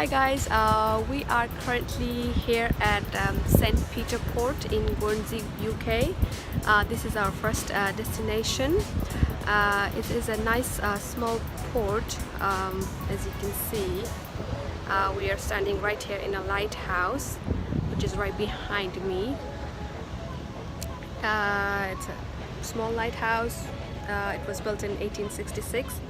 Hi guys, we are currently here at St. Peter Port in Guernsey, UK. This is our first destination. It is a nice small port, as you can see. We are standing right here in a lighthouse, which is right behind me. It's a small lighthouse. It was built in 1866,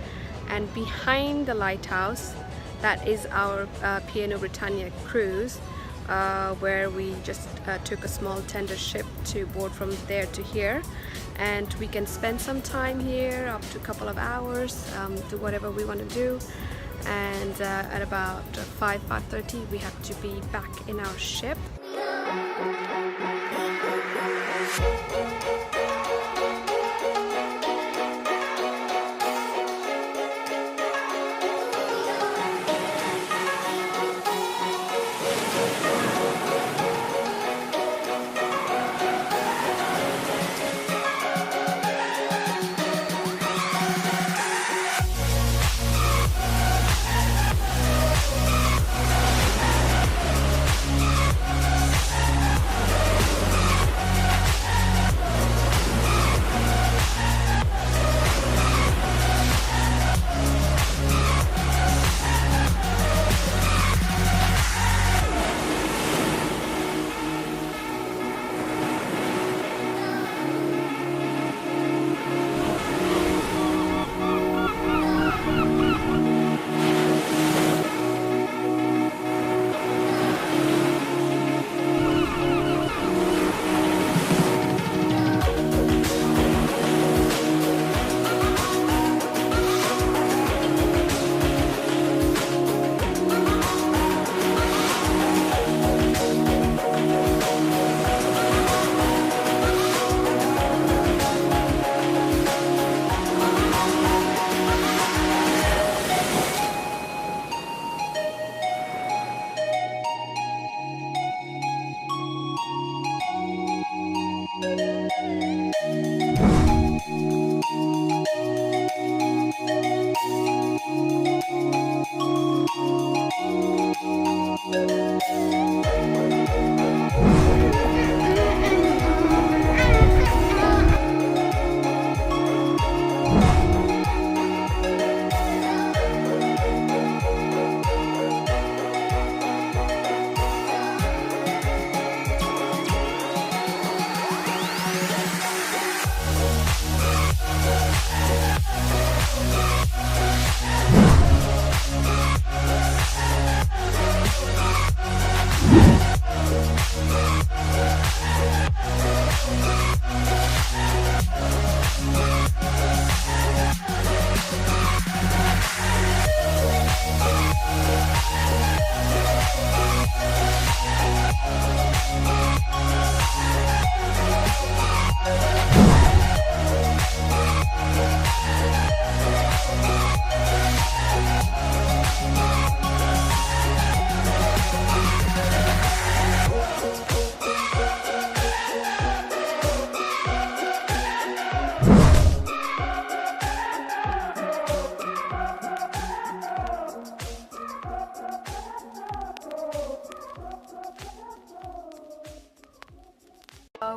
and behind the lighthouse, that is our Britannia cruise, where we just took a small tender ship to board from there to here, and we can spend some time here, up to a couple of hours, do whatever we want to do. And at about 5:30 we have to be back in our ship.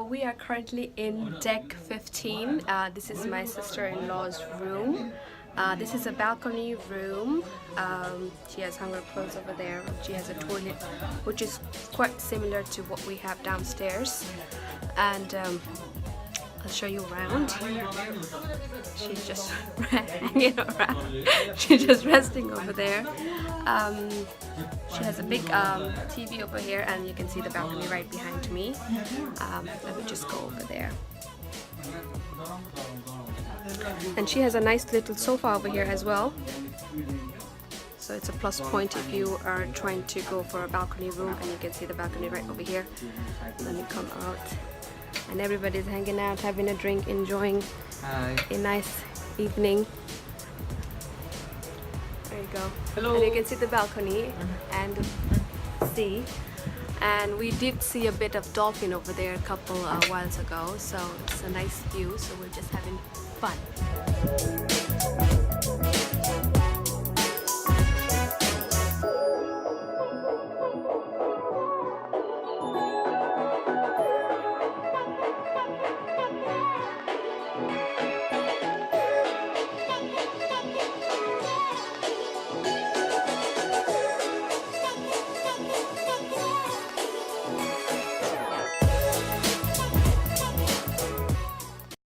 We are currently in deck 15. This is my sister-in-law's room. This is a balcony room. She has hung her clothes over there. She has a toilet, which is quite similar to what we have downstairs. And I'll show you around. She's just hanging around. She's just resting over there. She has a big TV over here, and you can see the balcony right behind me. Let me just go over there. And she has a nice little sofa over here as well. So it's a plus point if you are trying to go for a balcony room, and you can see the balcony right over here. Let me come out. And everybody's hanging out, having a drink, enjoying a nice evening. There you go. Hello. And you can see the balcony and sea. And we did see a bit of dolphin over there a couple whiles ago, so it's a nice view. So we're just having fun.